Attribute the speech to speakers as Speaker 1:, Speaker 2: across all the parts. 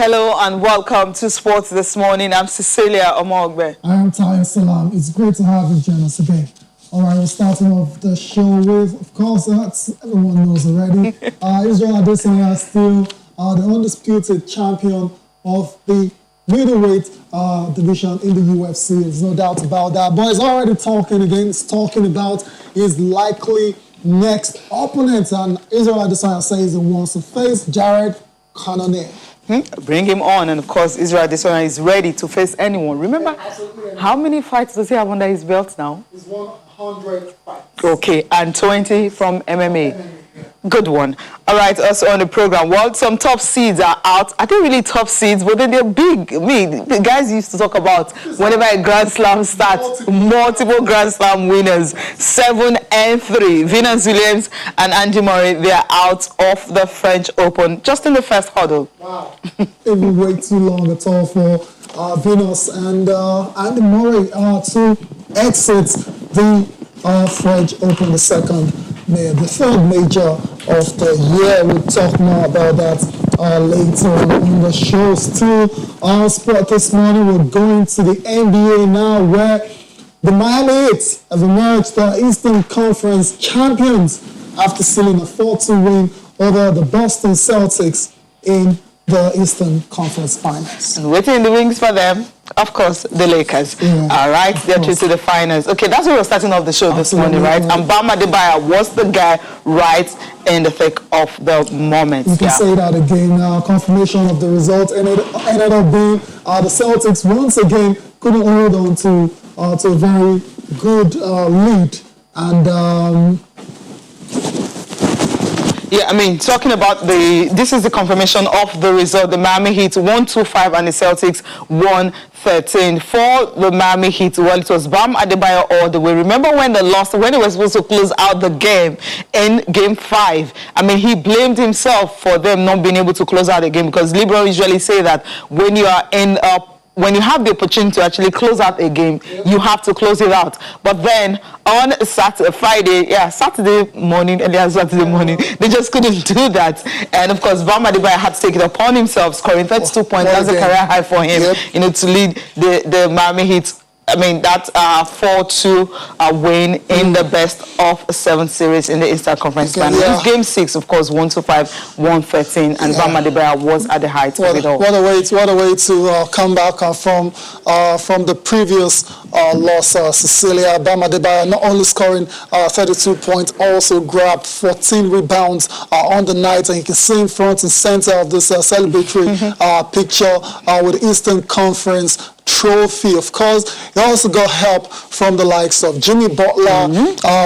Speaker 1: Hello and welcome to Sports This Morning. I'm Cecilia Omogbe.
Speaker 2: I am Tayo Salam. It's great to have you join us again. All right, we're starting off the show with, of course, everyone knows already. Israel Adesanya is still the undisputed champion of the middleweight division in the UFC. There's no doubt about that. But he's already talking again. He's talking about his likely next opponent. And Israel Adesanya says he wants to face Jared Cannonier.
Speaker 1: Bring him on, and of course, Israel Adesanya is ready to face anyone. Remember, how many fights does he have under his belt now?
Speaker 2: He's won 100 fights.
Speaker 1: Okay, and 20 from MMA. Good one. All right, also on the program, well, some top seeds are out. I think really top seeds, but then they're big. The guys used to talk about whenever a Grand Slam starts, multiple Grand Slam winners, 7 and 3. Venus Williams and Andy Murray, they are out of the French Open just in the first hurdle.
Speaker 2: Wow. It will wait too long at all for Venus and Andy Murray to exit the French Open, the third major of the year. We'll talk more about that later on the show. Still on Sport This Morning, we're going to the NBA now, where the Miami Heat have emerged the Eastern Conference champions after sealing a 4-2 win over the Boston Celtics in the Eastern Conference Finals.
Speaker 1: And waiting in the wings for them, of course, the Lakers. Yeah, all right, they're through to the finals. Okay, that's where we're starting off the show this morning, right? And Bam Adebayo was the guy right in the thick of the moment.
Speaker 2: You can say that again. Confirmation of the result ended up being the Celtics once again couldn't hold on to a very good lead. And
Speaker 1: yeah, I mean, talking about this is the confirmation of the result. The Miami Heat 125 and the Celtics 113. For the Miami Heat, well, it was Bam Adebayo all the way. Remember when they lost, when they were supposed to close out the game in Game 5? I mean, he blamed himself for them not being able to close out the game, because LeBron usually say that when you are when you have the opportunity to actually close out a game, you have to close it out. But then on Saturday morning, earlier Saturday morning, they just couldn't do that. And of course, Bam Adebayo had to take it upon himself, scoring 32 points. That's a career high for him, to lead the Miami Heat. I mean, that 4-2 win in the best of 7 series in the Eastern Conference Finals. Game 6, of course, 125, 113, and Bam Adebayo was at the height of it all.
Speaker 2: What a way to come back from the previous loss, Cecilia. Bam Adebayo not only scoring 32 points, also grabbed 14 rebounds on the night, and you can see in front and center of this celebratory picture with Eastern Conference trophy. Of course, he also got help from the likes of Jimmy Butler,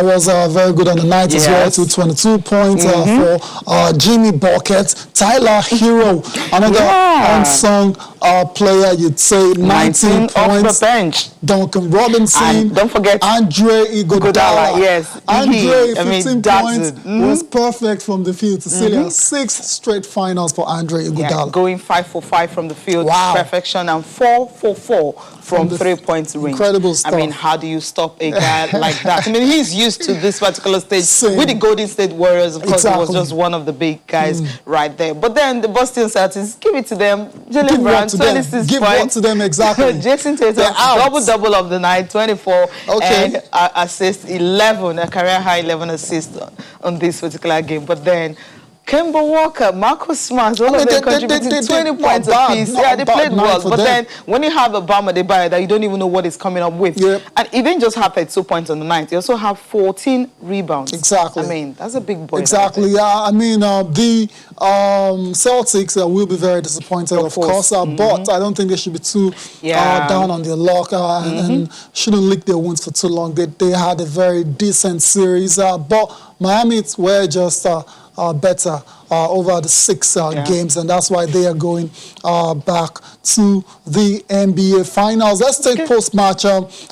Speaker 2: was very good on the night as well, to 22 points for Jimmy Bucket. Tyler Hero, another unsung player, you'd say, 19 points.
Speaker 1: Off the bench.
Speaker 2: Duncan Robinson.
Speaker 1: And don't forget
Speaker 2: Andre Iguodala.
Speaker 1: Yes.
Speaker 2: Andre, 15 points, was perfect from the field. Cecilia, 6 straight finals for Andre Iguodala.
Speaker 1: Yeah, going 5 for 5 from the field, perfection, and 4 for 4 from 3-point range.
Speaker 2: Incredible stuff.
Speaker 1: I mean, how do you stop a guy like that? I mean, he's used to this particular stage. With the Golden State Warriors, of course, he was just one of the big guys right there. But then the Boston Celtics, give it to them. Jaylen Brown, 26 points.
Speaker 2: Give what to them, exactly.
Speaker 1: Jason Tatum, double of the night, 24 and assists, 11, a career high 11 assists on this particular game. But then Kemba Walker, Marcus Smart, all of them contributed 20 points apiece. Yeah, they played well. But then when you have a Bam Adebayo that you don't even know what he's coming up with, and he didn't just have 32 points on the night, he also have 14 rebounds.
Speaker 2: Exactly.
Speaker 1: I mean, that's a big boy.
Speaker 2: Exactly, yeah. I mean, the Celtics will be very disappointed, of course. But I don't think they should be too down on their luck and shouldn't lick their wounds for too long. They had a very decent series. But Miami were just better over the 6 games, and that's why they are going back to the NBA Finals. Let's take post-match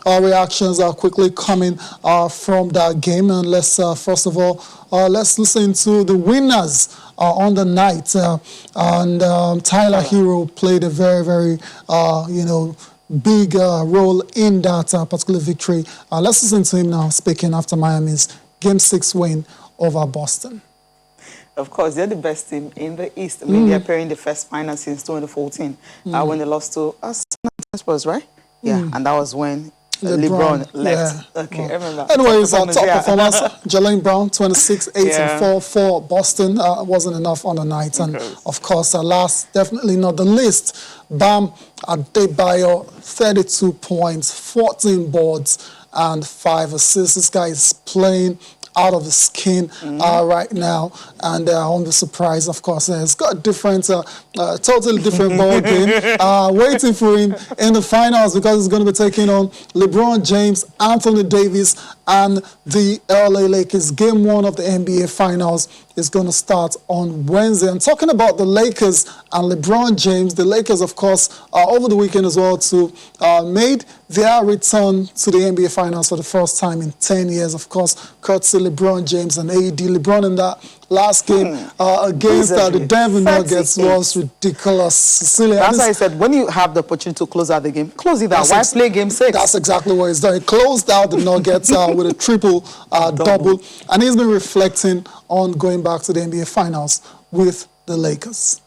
Speaker 2: reactions quickly coming from that game, and let's first of all let's listen to the winners on the night. Tyler Hero played a very, very big role in that particular victory. Let's listen to him now speaking after Miami's Game 6 win over Boston.
Speaker 1: Of course, they're the best team in the East. I mean, they're appearing the first final since 2014 when they lost to us, Spurs, right? Yeah, and that was when LeBron left.
Speaker 2: Yeah.
Speaker 1: Okay, I remember.
Speaker 2: Anyways, our top performance, Jalen Brown, 26, 8 and 4 for Boston. Wasn't enough on the night. And of course, last, definitely not the least, Bam Adebayo, 32 points, 14 boards, and 5 assists. This guy is playing out of his skin right now, and I won't be surprised, of course. It's got a different, totally different ball game waiting for him in the finals, because he's going to be taking on LeBron James, Anthony Davis, and the LA Lakers. Game 1 of the NBA Finals is going to start on Wednesday. And talking about the Lakers and LeBron James, the Lakers, of course, over the weekend as well, too, made their return to the NBA Finals for the first time in 10 years, of course, courtesy LeBron James and AD. LeBron in that last game against the Denver Nuggets was ridiculous. Cecilia,
Speaker 1: that's why I said, when you have the opportunity to close out the game, close it out. Why play game 6?
Speaker 2: That's exactly what he's done. He closed out the Nuggets with a triple double, and he's been reflecting on going back to the NBA Finals with the Lakers.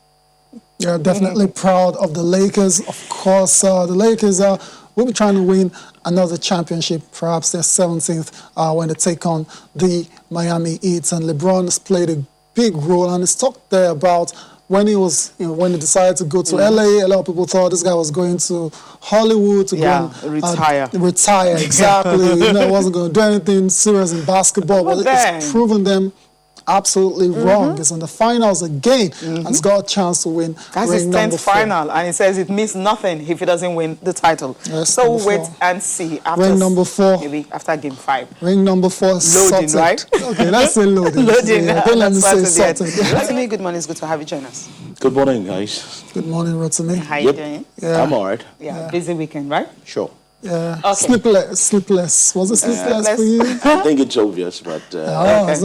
Speaker 2: Yeah, definitely proud of the Lakers. Of course, the Lakers will be trying to win another championship, perhaps their 17th, when they take on the Miami Heat. And LeBron has played a big role, and it's talked there about when he was, when he decided to go to LA. A lot of people thought this guy was going to Hollywood to go and,
Speaker 1: retire.
Speaker 2: Retire, exactly. He wasn't going to do anything serious in basketball, but it's proven them absolutely wrong. It's in the finals again, and he's got a chance to win.
Speaker 1: That's his 10th final, and he says it means nothing if he doesn't win the title.
Speaker 2: Yes,
Speaker 1: so we'll wait and see. After
Speaker 2: ring number 4.
Speaker 1: Maybe after game 5.
Speaker 2: Ring number 4.
Speaker 1: Loading,
Speaker 2: sorted.
Speaker 1: right?
Speaker 2: Okay, let's say loading.
Speaker 1: Loading.
Speaker 2: Yeah, don't let me say sorted.
Speaker 1: Rotimi, good morning. It's good to have you join us.
Speaker 3: Good morning, guys.
Speaker 2: Good morning, Rotimi.
Speaker 1: How you doing?
Speaker 2: Yeah.
Speaker 3: I'm all right.
Speaker 1: Yeah, busy weekend, right?
Speaker 3: Sure.
Speaker 2: Yeah.
Speaker 1: Okay.
Speaker 2: Sleepless. Was it sleepless for you?
Speaker 3: I think it's obvious, but...
Speaker 1: Yeah, it's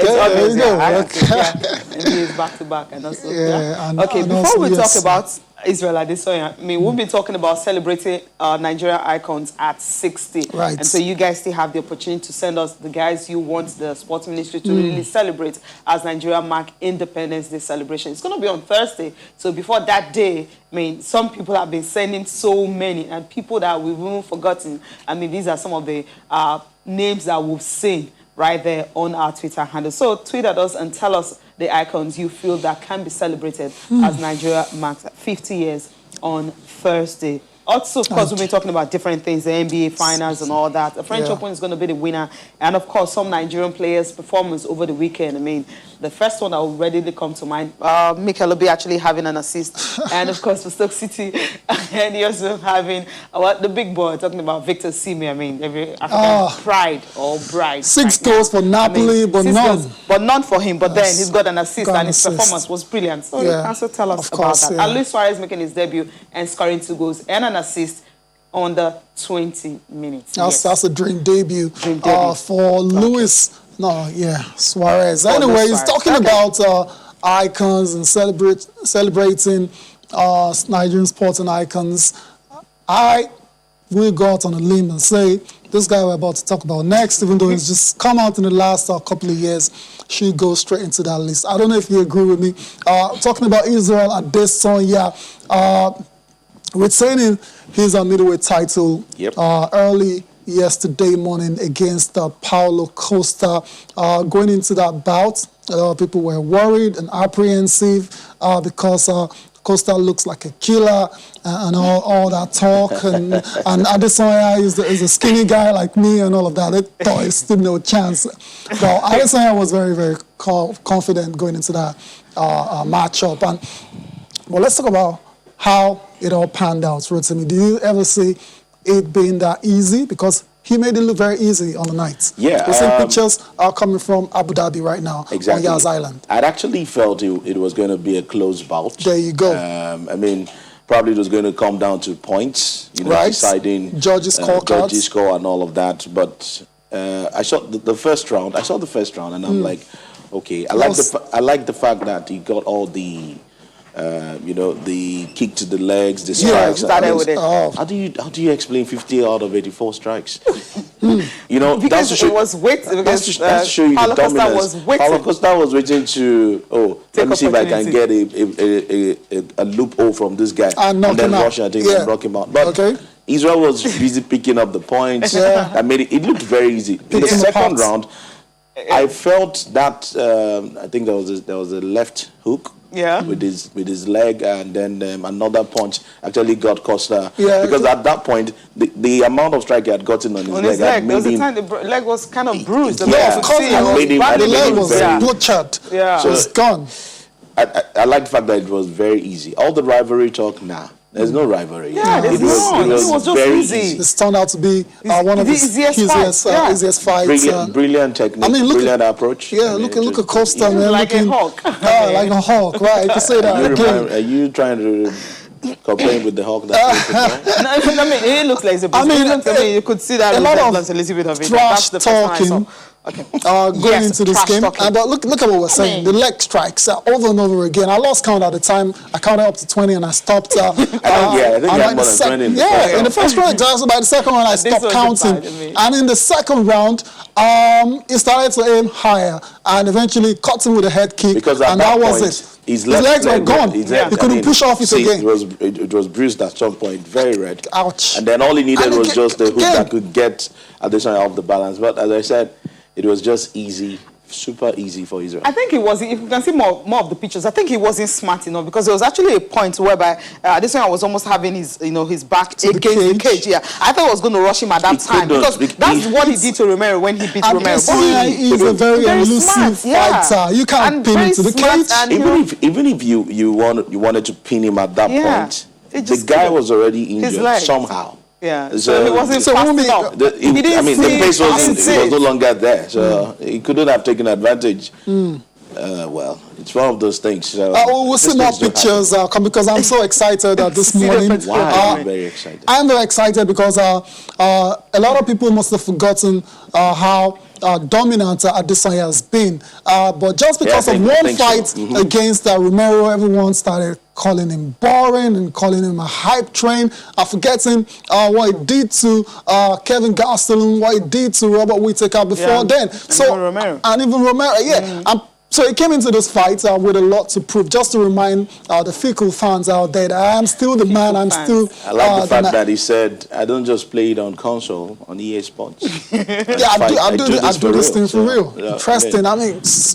Speaker 1: obvious. And he is back to back. And also, okay, before we talk about Israel Adesanya, I mean, we've been talking about celebrating Nigeria icons at 60.
Speaker 2: Right.
Speaker 1: And so you guys still have the opportunity to send us the guys you want the sports ministry to really celebrate as Nigeria mark Independence Day celebration. It's going to be on Thursday. So before that day, I mean, some people have been sending so many, and people that we've even forgotten. I mean, these are some of the names that we've seen right there on our Twitter handle. So tweet at us and tell us the icons you feel that can be celebrated as Nigeria marks 50 years on Thursday. Also, of course, we've been talking about different things, the NBA Finals and all that. The French Open is going to be the winner. And, of course, some Nigerian players' performance over the weekend. I mean, the first one that will readily come to mind, Mikel Obi actually having an assist. And, of course, for Stoke City, and he also having the big boy, talking about Victor Osimhen. I mean, every African pride or bride.
Speaker 2: 6 goals for Napoli, but none.
Speaker 1: But none for him. But then he's got an assist, and his performance was brilliant. So you can also tell us about that. And Luis Suarez making his debut and scoring 2 goals and an assist under 20 minutes.
Speaker 2: That's a dream debut, for Luis. Suarez. Anyway, he's talking about icons and celebrating Nigerian sports and icons. I will go out on a limb and say this guy we're about to talk about next, even though he's just come out in the last couple of years, should go straight into that list. I don't know if you agree with me. Talking about Israel Adesanya, retaining his middleweight title early yesterday morning against Paulo Costa. Going into that bout, a lot of people were worried and apprehensive because Costa looks like a killer and all that talk. And Adesanya is a skinny guy like me and all of that. They thought he stood no chance. But Adesanya was very, very confident going into that matchup. But let's talk about how it all panned out. Rotimi, do you ever see it being that easy? Because he made it look very easy on the night.
Speaker 3: Yeah.
Speaker 2: We're seeing pictures are coming from Abu Dhabi right now,
Speaker 3: exactly.
Speaker 2: on Yas Island.
Speaker 3: I'd actually felt it was going to be a close bout.
Speaker 2: There you go.
Speaker 3: I mean, probably it was going to come down to points, deciding
Speaker 2: judges'
Speaker 3: score and all of that. But I saw the first round. I saw the first round, and I'm like, okay, I like the fact that he got all the you know, the kick to the legs, the strikes.
Speaker 1: Started with it.
Speaker 3: How do you explain 50 out of 84 strikes? You know,
Speaker 1: because
Speaker 3: that's to show,
Speaker 1: it was waiting.
Speaker 3: that's to show you
Speaker 1: Paulo
Speaker 3: the
Speaker 1: Costa
Speaker 3: dominance.
Speaker 1: was waiting.
Speaker 3: Paulo Costa was waiting to let me see if I can get a loophole from this guy
Speaker 2: and
Speaker 3: then
Speaker 2: knock
Speaker 3: rush and knock him out. But Israel was busy picking up the points. I made it looked very easy. In the second round, I felt that I think there was a left hook. With his leg, and then another punch actually got Costa. Because at that point, the amount of strike he had gotten on his leg,
Speaker 1: there was a time the leg was kind of bruised.
Speaker 2: The leg was butchered. So it's gone.
Speaker 3: I like the fact that it was very easy. All the rivalry talk, there's no rivalry.
Speaker 1: It was just
Speaker 3: very
Speaker 1: easy.
Speaker 2: This turned out to be one of his easiest fights.
Speaker 3: Brilliant technique, brilliant approach.
Speaker 2: Look at Costa, man.
Speaker 1: Like a hawk.
Speaker 2: Like a hawk, right? You can say that.
Speaker 3: Are you trying to complain with the hawk?
Speaker 1: No, I mean, it looks like a you could see that
Speaker 2: a lot of
Speaker 1: a little bit of it.
Speaker 2: Trash talking. Going into this game, but look at what we're saying. The leg strikes over and over again. I lost count at the time. I counted up to 20 and I stopped.
Speaker 3: I think you had more than 20
Speaker 2: in the first round. So by the second round, I stopped counting. And in the second round, he started to aim higher and eventually caught him with a head kick.
Speaker 3: Because at
Speaker 2: and
Speaker 3: that
Speaker 2: was
Speaker 3: point,
Speaker 2: it.
Speaker 3: His
Speaker 2: legs were gone. He couldn't push off it again.
Speaker 3: It was bruised at some point, very red.
Speaker 2: Ouch.
Speaker 3: And then all he needed was just a hook that could get Adesanya off the balance. But as I said, it was just easy, super easy for Israel.
Speaker 1: I think it was, if you can see more of the pictures, I think he wasn't smart enough because there was actually a point whereby Adesanya was almost having his back against the cage. I thought I was going to rush him at that time because that's what he did to Romero when he beat Romero.
Speaker 2: He's a very elusive fighter. You can't pin him to the cage.
Speaker 3: Even if you wanted to pin him at that point, the guy was already injured somehow.
Speaker 1: So he wasn't fast enough.
Speaker 3: The pace was no longer there, so he couldn't have taken advantage. Well, it's one of those things.
Speaker 2: We'll see more pictures because I'm so excited this morning.
Speaker 3: I'm very excited.
Speaker 2: I'm very excited because a lot of people must have forgotten how dominant Adesanya has been. But just because of one fight against Romero, everyone started calling him boring and calling him a hype train, forgetting what he did to Kevin Gastelum, what he did to Robert Whittaker before then. And even Romero, so he came into this fight with a lot to prove, just to remind the fickle fans out there that I am still the man, I
Speaker 3: like the fact that he said, I don't just play it on console, on EA Sports.
Speaker 2: I do this thing for real. Interesting.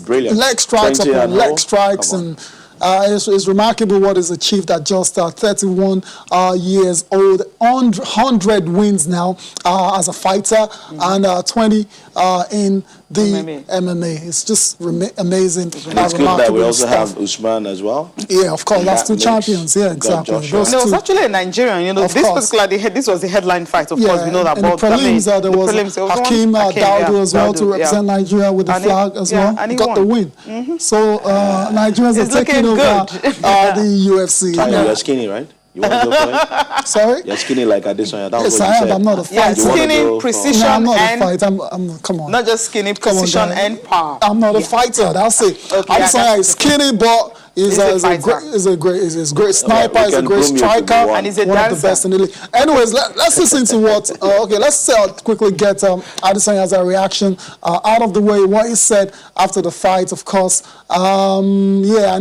Speaker 2: Brilliant. Leg strikes upon leg strikes, and it's remarkable what is achieved at just 31 years old. 100 wins now as a fighter, and 20 in the MMA. It's just amazing.
Speaker 3: And it's good that we also have Usman as well.
Speaker 2: Yeah, of course. That's two champions. Yeah, exactly.
Speaker 1: It was actually a Nigerian. This was the headline fight. Of course, we know that.
Speaker 2: In the prelims, there was Hakeem Dawodu as well to represent Nigeria with the flag as well. And he got the win. So Nigerians are taking over the UFC.
Speaker 3: You're skinny, right? You want to go for it?
Speaker 2: Sorry?
Speaker 3: You're skinny like Adesanya.
Speaker 2: Yes, I am. I'm not a fighter.
Speaker 1: Skinny, precision,
Speaker 2: I'm not a fighter. Come on.
Speaker 1: Not just skinny, precision, and power.
Speaker 2: I'm not a fighter. That's it. Adesanya is skinny, but he's a great sniper. He's a great striker,
Speaker 1: and he's
Speaker 2: one of the best in the league. Anyways, let's listen to what. Let's quickly get Adesanya's reaction out of the way. What he said after the fight, of course. I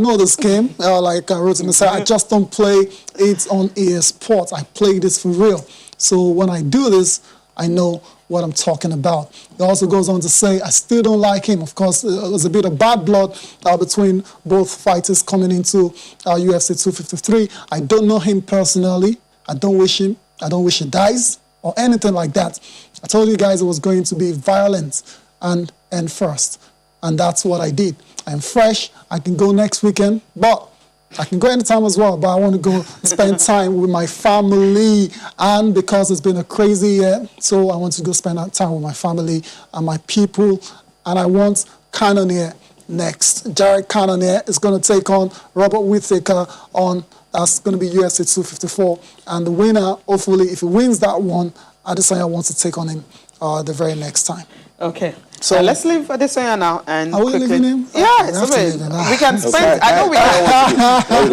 Speaker 2: know this game. Like I wrote in the side, I just don't play it on EA Sports. I play this for real. So when I do this, I know what I'm talking about. He also goes on to say, I still don't like him. Of course, there was a bit of bad blood between both fighters coming into UFC 253. I don't know him personally. I don't wish he dies or anything like that. I told you guys it was going to be violent and first. And that's what I did. I'm fresh. I can go next weekend, but I can go anytime as well, but I want to go spend time with my family. And because it's been a crazy year, so I want to go spend that time with my family and my people. And I want Cannonier next. Jared Cannonier is going to take on Robert Whittaker that's going to be UFC 254. And the winner, hopefully, if he wins that one, Adesanya wants to take on him the very next time.
Speaker 1: Okay. So let's leave Adesanya now and
Speaker 2: are we leaving him?
Speaker 1: Yeah, we can spend. I know we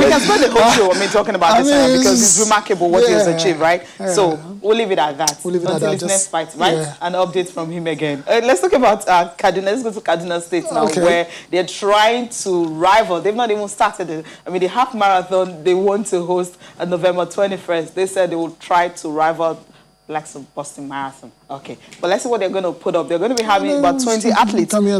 Speaker 1: can spend the whole show. I mean, talking about Adesanya because it's remarkable what he has achieved, right? Yeah. So we'll leave it at that.
Speaker 2: We'll leave it
Speaker 1: until his next fight, right? Yeah. An update from him again. Let's talk about Kaduna. Let's go to Kaduna State now, where they're trying to rival. They've not even started it. I mean, the half marathon they want to host on November 21st. They said they will try to rival Blacks of Boston Marathon. Okay, but let's see what they're going to put up. They're going to be having about 20 athletes coming in,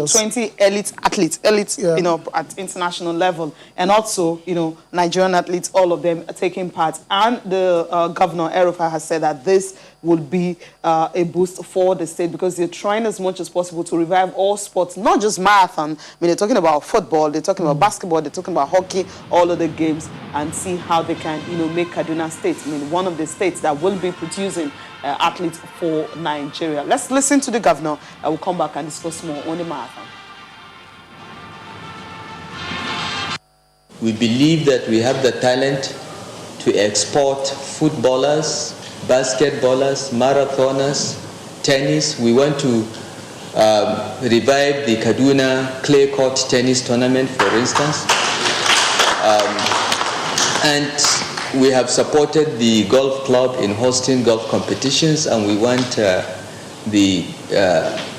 Speaker 1: 20 elite athletes, you know, at international level, and also, you know, Nigerian athletes, all of them are taking part. And the governor, El-Rufai, has said that this will be a boost for the state because they're trying as much as possible to revive all sports, not just marathon. I mean, they're talking about football, they're talking about basketball, they're talking about hockey, all of the games, and see how they can, you know, make Kaduna State, I mean, one of the states that will be producing athletes for Nigeria. Let's listen to the governor. I will come back and discuss more on the marathon.
Speaker 4: We believe that we have the talent to export footballers, basketballers, marathoners, tennis. We want to revive the Kaduna clay court tennis tournament, for instance. And we have supported the golf club in hosting golf competitions, and we want the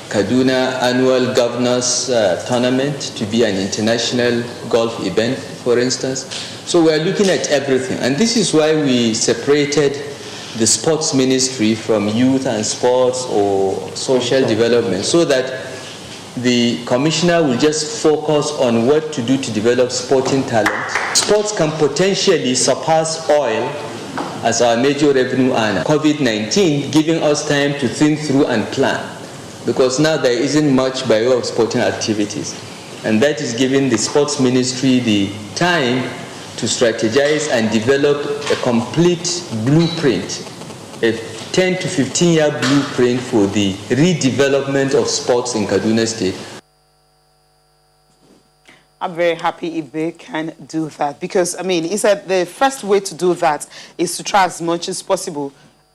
Speaker 4: Kaduna annual governors tournament to be an international golf event, for instance. So we are looking at everything, and this is why we separated the sports ministry from youth and sports or social development, so that the commissioner will just focus on what to do to develop sporting talent. Sports can potentially surpass oil as our major revenue earner. COVID-19 giving us time to think through and plan, because now there isn't much by way of sporting activities, and that is giving the sports ministry the time to strategize and develop a complete blueprint, a 10 to 15-year blueprint for the redevelopment of sports in Kaduna State.
Speaker 1: I'm very happy if they can do that because, I mean, he said the first way to do that is to try as much as possible.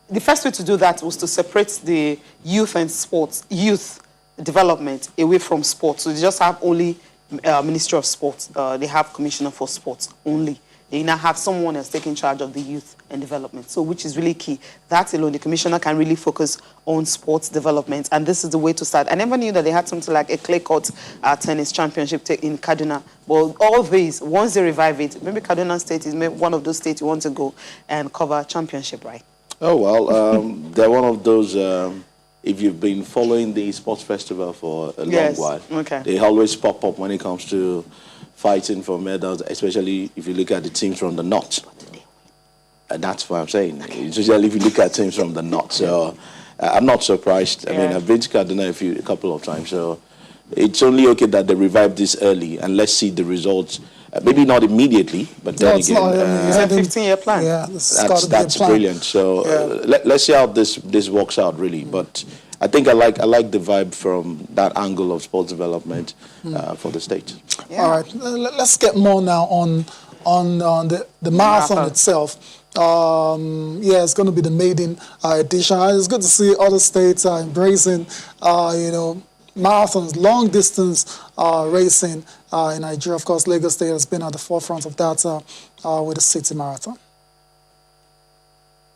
Speaker 1: The first way to do that was to separate the youth and sports, youth development away from sports. So they just have only Ministry of Sports. They have Commissioner for Sports only. They now have someone else taking charge of the youth and development, so which is really key. That alone, the commissioner can really focus on sports development, and this is the way to start. I never knew that they had something like a clay court tennis championship in Kaduna. Well, all these, once they revive it, maybe Kaduna State is one of those states you want to go and cover championship, right?
Speaker 3: Oh, well, they're one of those... if you've been following the sports festival for a long while, they always pop up when it comes to fighting for medals, especially if you look at the teams from the north. And that's what I'm saying. Especially if you look at teams from the north. So I'm not surprised. I mean, I've been to Kaduna a couple of times. So it's only okay that they revived this early, and let's see the results. Maybe not immediately, but then again,
Speaker 1: it's a 15-year plan.
Speaker 2: Yeah,
Speaker 3: that's brilliant. So let's see how this works out, really. But I think I like the vibe from that angle of sports development for the state.
Speaker 2: Yeah. All right, let's get more now on the marathon itself. It's going to be the maiden edition. It's good to see other states are embracing, marathons, long distance racing in Nigeria. Of course, Lagos State has been at the forefront of that with the city marathon.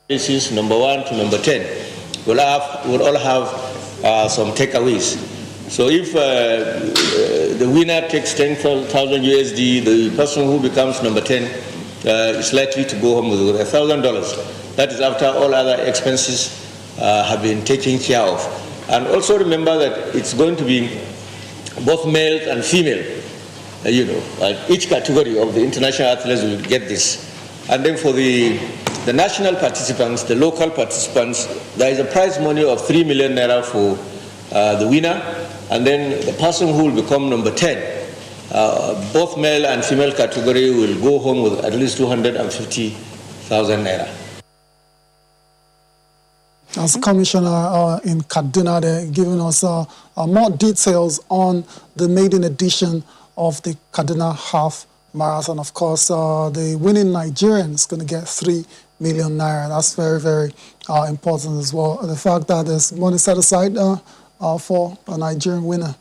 Speaker 5: This is number 1 to number 10. We'll all have some takeaways. So if the winner takes 10,000 USD, the person who becomes number 10 is likely to go home with $1,000. That is after all other expenses have been taken care of. And also remember that it's going to be both male and female. Each category of the international athletes will get this. And then for the national participants, the local participants, there is a prize money of 3 million naira for the winner. And then the person who will become number 10, both male and female category will go home with at least 250,000 naira.
Speaker 2: As Commissioner in Kaduna, they're giving us more details on the maiden edition of the Kaduna Half Marathon. Of course, the winning Nigerian is going to get 3 million naira. That's very, very important as well. The fact that there's money set aside for a Nigerian winner.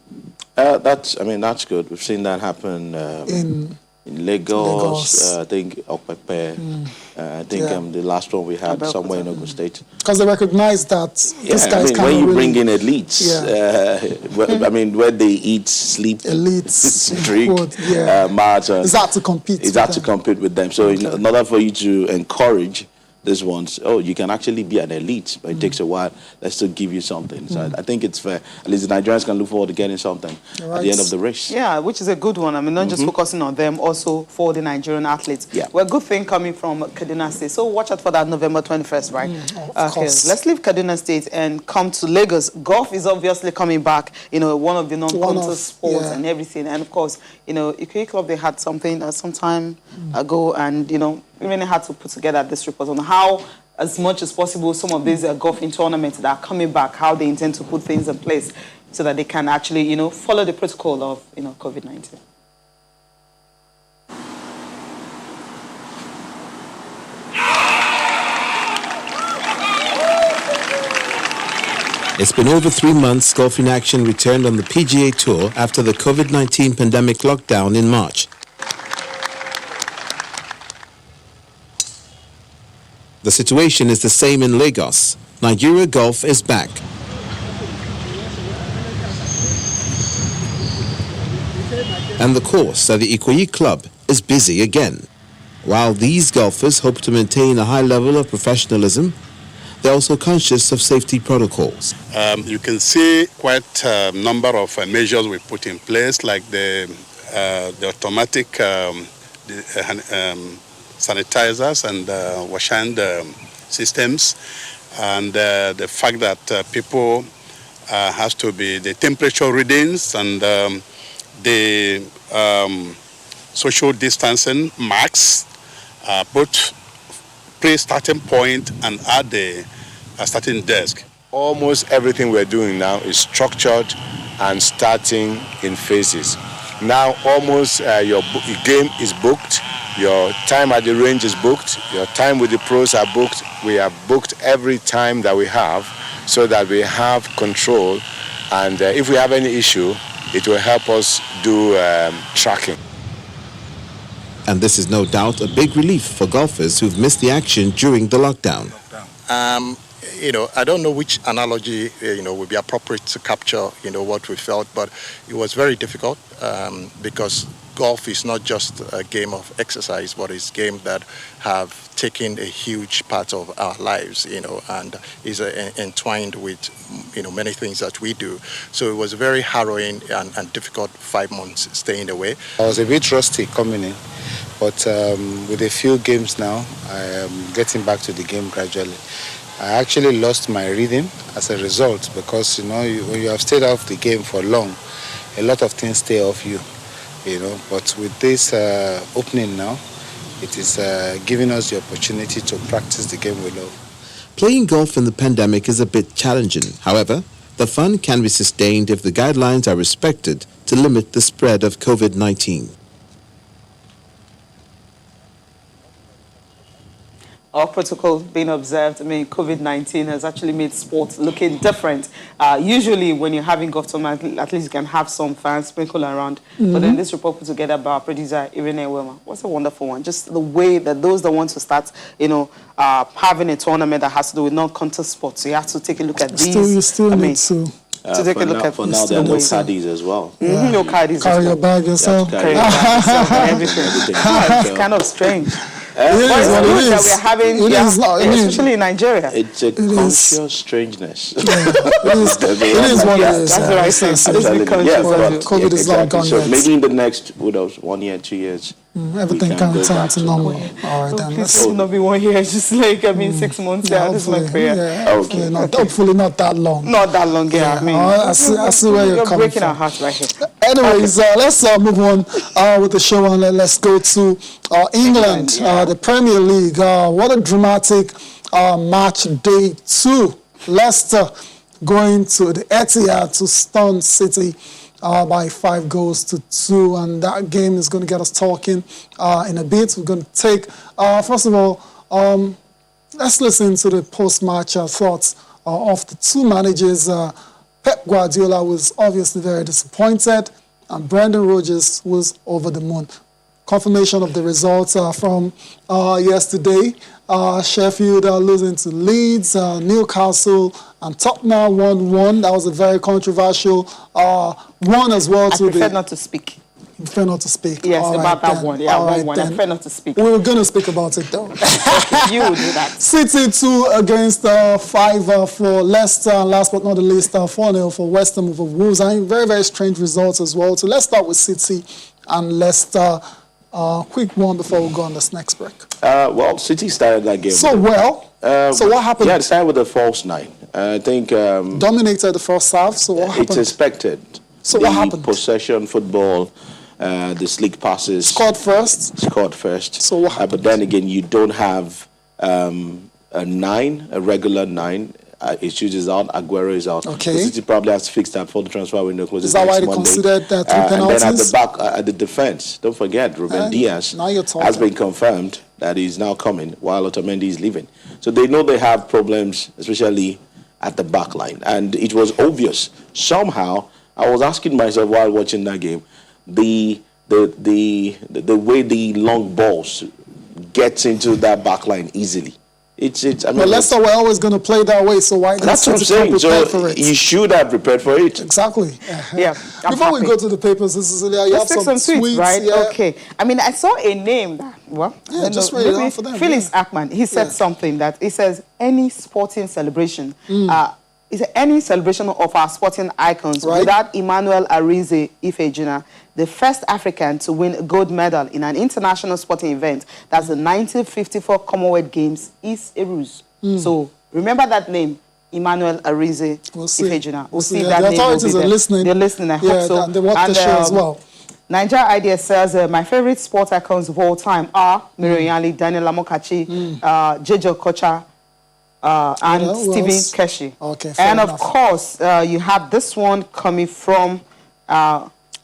Speaker 3: That's good. We've seen that happen in Lagos. I think Okpepe. I think the last one we had somewhere in Ogun State.
Speaker 2: Because they recognize that this guy's
Speaker 3: when you bring in elites, where they eat, sleep, elites, drink, march,
Speaker 2: it's hard to compete.
Speaker 3: It's hard to compete with them. So in order for you to encourage these ones, you can actually be an elite, but it takes a while. Let's still give you something. So I think it's fair. At least the Nigerians can look forward to getting something at the end of the race.
Speaker 1: Yeah, which is a good one. I mean, not just focusing on them, also for the Nigerian athletes.
Speaker 3: Yeah.
Speaker 1: Well, good thing coming from Kaduna State. So watch out for that November 21st, right?
Speaker 2: Of course.
Speaker 1: Let's leave Kaduna State and come to Lagos. Golf is obviously coming back, one of the non-contest sports and everything. And of course, Ikoyi Club, they had something some time ago, and, we really had to put together this report on how, as much as possible, some of these golfing tournaments that are coming back, how they intend to put things in place so that they can actually, follow the protocol of, COVID-19.
Speaker 6: It's been over 3 months golfing action returned on the PGA Tour after the COVID-19 pandemic lockdown in March. The situation is the same in Lagos. Nigeria Golf is back. And the course at the Ikoyi Club is busy again. While these golfers hope to maintain a high level of professionalism, they're also conscious of safety protocols.
Speaker 7: You can see quite a number of measures we put in place, like the automatic sanitizers and wash hand systems, and the fact that people has to be the temperature readings and the social distancing marks, both pre-starting point and at the starting desk.
Speaker 8: Almost everything we're doing now is structured and starting in phases. Now almost your game is booked, your time at the range is booked, your time with the pros are booked. We have booked every time that we have so that we have control, and if we have any issue, it will help us do tracking.
Speaker 6: And this is no doubt a big relief for golfers who've missed the action during the lockdown.
Speaker 9: I don't know which analogy, would be appropriate to capture, what we felt, but it was very difficult because golf is not just a game of exercise, but it's a game that have taken a huge part of our lives, and is entwined with, many things that we do. So it was very harrowing and difficult 5 months staying away.
Speaker 8: I was a bit rusty coming in, but with a few games now, I am getting back to the game gradually. I actually lost my rhythm as a result because, when you have stayed off the game for long, a lot of things stay off you, But with this opening now, it is giving us the opportunity to practice the game we love.
Speaker 6: Playing golf in the pandemic is a bit challenging. However, the fun can be sustained if the guidelines are respected to limit the spread of COVID-19.
Speaker 1: Our protocol being observed. I mean, COVID-19 has actually made sports looking different. Usually when you're having golf tournament, at least you can have some fans sprinkle around. But then this report put together by our producer, Irene Wema. What's a wonderful one. Just the way that those that want to start, having a tournament that has to do with non-contest sports. So you have to take a look at these.
Speaker 2: You still need to
Speaker 1: take a look at
Speaker 3: for now, there are no caddies as well.
Speaker 1: No caddies.
Speaker 2: Carry your bag yourself.
Speaker 1: Carry your bag yourself and everything. It's kind of strange.
Speaker 2: It is what it is.
Speaker 1: That we're having, especially in Nigeria.
Speaker 3: It's a conscious strangeness.
Speaker 2: It is what it is.
Speaker 1: That's the right thing.
Speaker 2: COVID is not gone
Speaker 3: so
Speaker 2: yet.
Speaker 3: maybe in the next, 1 year, 2 years,
Speaker 2: everything can return to normal. All right, then.
Speaker 1: Please not be 1 year. Just 6 months. This is my prayer.
Speaker 2: Hopefully not that long.
Speaker 1: Not that long. Yeah. I mean,
Speaker 2: I see where you're coming from.
Speaker 1: breaking our hearts right here.
Speaker 2: Anyways, let's move on with the show, and let's go to England, the Premier League. What a dramatic match, day 2. Leicester going to the Etihad to stun City by 5-2, and that game is going to get us talking in a bit. We're going to take, first of all, Let's listen to the post-match thoughts of the two managers. Pep Guardiola was obviously very disappointed, and Brendan Rodgers was over the moon. Confirmation of the results from yesterday. Sheffield losing to Leeds, Newcastle and Tottenham 1-1. That was a very controversial one as well.
Speaker 1: I prefer not to speak.
Speaker 2: You prefer not to speak?
Speaker 1: Yes,
Speaker 2: all
Speaker 1: about
Speaker 2: right,
Speaker 1: that one. Yeah,
Speaker 2: all
Speaker 1: one. I prefer not to speak.
Speaker 2: We were going to speak about it though.
Speaker 1: Okay, you will do that.
Speaker 2: City 2 against 5 for Leicester, and last but not the least 4-0 for West Ham over Wolves. I mean, very, very strange results as well. So let's start with City and Leicester. Quick one before we go on this next break.
Speaker 3: Well, City started that game.
Speaker 2: So well. So what happened?
Speaker 3: Yeah, it started with a false 9. I think...
Speaker 2: dominated the first half, so what happened?
Speaker 3: It's expected.
Speaker 2: So what happened?
Speaker 3: Possession, football, the slick passes.
Speaker 2: Scored first.
Speaker 3: So what happened? But then again, you don't have a 9, a regular 9. Issues is out, Aguero is out.
Speaker 2: Okay.
Speaker 3: So City probably has to fix that for the transfer window closes.
Speaker 2: Is that why they
Speaker 3: Monday.
Speaker 2: considered 3 penalties?
Speaker 3: And then at the back, at the defense, don't forget, Ruben Diaz has been confirmed that he's now coming while Otamendi is leaving. So they know they have problems, especially at the back line. And it was obvious. Somehow, I was asking myself while watching that game, the way the long balls gets into that back line easily. I mean,
Speaker 2: but Leicester were always going to play that way, so why didn't
Speaker 3: that's what I'm saying. So you should have prepared for it.
Speaker 2: Exactly.
Speaker 1: Yeah.
Speaker 2: Before we go to the papers, Cecilia, you have some tweets,
Speaker 1: right?
Speaker 2: Yeah.
Speaker 1: Okay. I mean, I saw a name that,
Speaker 2: just read it out for them.
Speaker 1: Felix Ackman, he said something that he says any sporting celebration, any celebration of our sporting icons without Emmanuel Arinze Ifejuna, the first African to win a gold medal in an international sporting event, that's the 1954 Commonwealth Games, is a ruse. So remember that name, Emmanuel Arinze Ifejuna. We'll see that
Speaker 2: the
Speaker 1: name.
Speaker 2: authorities are listening.
Speaker 1: They're listening, I hope so.
Speaker 2: And they watch the show as well.
Speaker 1: Nigeria Idea says, my favorite sport icons of all time are Miriam Yali, Daniel Amokachi, Jejo Kocha, and Stephen Keshi.
Speaker 2: Okay,
Speaker 1: and
Speaker 2: enough.
Speaker 1: of course, you have this one coming from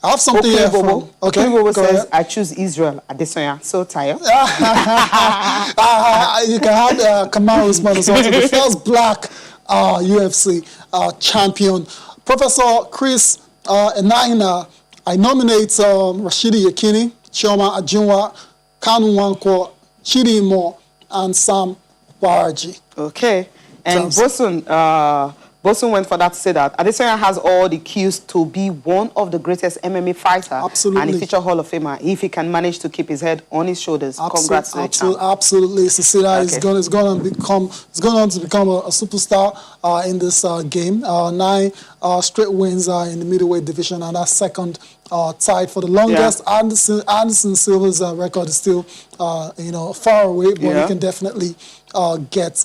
Speaker 2: I have something here from... Okay,
Speaker 1: Okinibobo says, I choose Israel. Adesanya. So tired.
Speaker 2: You can have Kamal Usman as well. The first black UFC champion. Professor Chris Enaina, I nominate Rashidi Yakini, Chioma Ajunwa, Kanu Nwankwo, Chidi Imo, and Sam Baraji.
Speaker 1: Okay. And Bosun went for that to say that Adesanya has all the cues to be one of the greatest MMA fighter and a future Hall of Famer if he can manage to keep his head on his shoulders. Congrats to the champ.
Speaker 2: Absolutely. Cecilia is going on to become a superstar in this game. 9 straight wins in the middleweight division, and that's second tied for the longest. Anderson Silva's record is still far away, but he can definitely get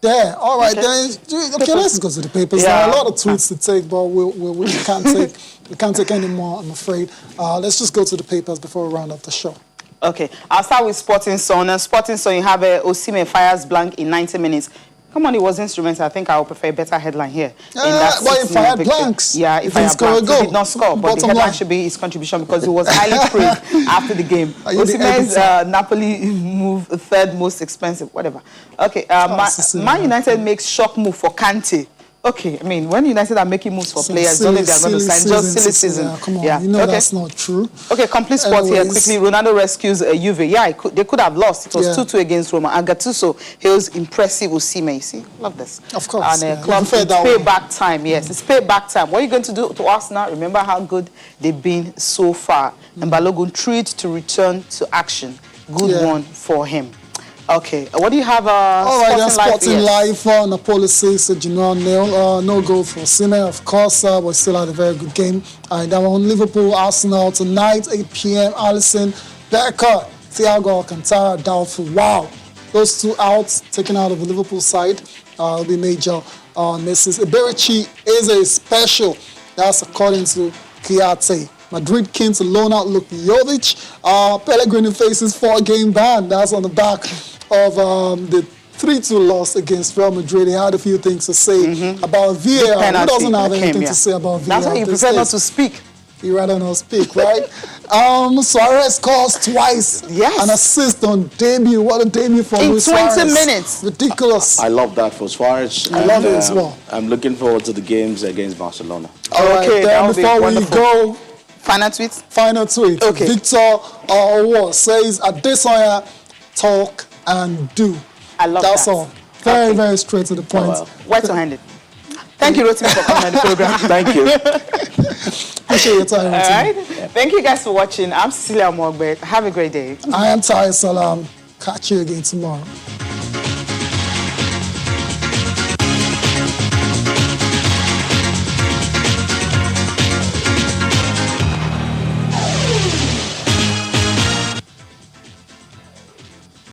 Speaker 2: there. All right, okay, let's go to the papers. There are a lot of tweets to take, but we can't take any more, I'm afraid. Let's just go to the papers before we round up the show.
Speaker 1: Okay, I'll start with Sporting Sun. And Sporting Sun, you have Osimhen fires blank in 90 minutes. Come on, it was instrumental. I think I would prefer a better headline here.
Speaker 2: Why he fired blanks?
Speaker 1: Yeah, if I score a goal. He did not score, but the headline should be his contribution because he was highly praised after the game. Osimhen's Napoli move, third most expensive, whatever. Okay, Man United makes shock move for Kante. Okay, I mean, when United are making moves for players, don't think they're going to sign. Just silly season.
Speaker 2: Yeah, come on, you know that's not true.
Speaker 1: Okay, complete sport here quickly. Ronaldo rescues Juve. Yeah, they could have lost. It was 2-2 against Roma. And Gattuso hails impressive Osimhen. You see, love this.
Speaker 2: Of course.
Speaker 1: And club payback time. Yes, it's payback time. What are you going to do to Arsenal? Remember how good they've been so far. And Balogun treat to return to action. Good one for him. Okay, what do you have?
Speaker 2: All right, Sporting Life, Napoli 6, Genoa 0. No goal for Osimhen, of course, but still had a very good game. And then on Liverpool, Arsenal tonight, 8 p.m. Alisson, Becker, Thiago Alcantara, doubtful. Wow, those two out, taken out of the Liverpool side, will be major misses. Iberici is a special. That's according to Kiate. Madrid keen to loan out Luka Jovic. Pellegrini faces 4-game ban. That's on the back of the 3-2 loss against Real Madrid. He had a few things to say about VAR. Who doesn't have anything to say about VAR?
Speaker 1: That's why you prefer not to speak.
Speaker 2: You rather not speak, right? Suarez scores twice.
Speaker 1: Yes.
Speaker 2: An assist on debut. What a debut for
Speaker 1: in
Speaker 2: Luis
Speaker 1: 20
Speaker 2: Suarez.
Speaker 1: minutes.
Speaker 2: Ridiculous.
Speaker 3: I love that for Suarez.
Speaker 2: I love it as well.
Speaker 3: I'm looking forward to the games against Barcelona.
Speaker 2: All right,
Speaker 1: Okay, that
Speaker 2: then
Speaker 1: would be
Speaker 2: before we
Speaker 1: wonderful.
Speaker 2: go,
Speaker 1: Final tweet.
Speaker 2: final tweet.
Speaker 1: Okay.
Speaker 2: Victor says, Adesanya, talk and do.
Speaker 1: I love
Speaker 2: That's
Speaker 1: that.
Speaker 2: all. Very, very straight to the point.
Speaker 3: well.
Speaker 1: Where to hand it? Thank you, Rotimi, for coming on the program.
Speaker 3: Thank you.
Speaker 2: Appreciate your time.
Speaker 1: All right. Thank you guys for watching. I'm Cecilia Mogbe. Have a great day.
Speaker 2: I am Tahir Salam. Catch you again tomorrow.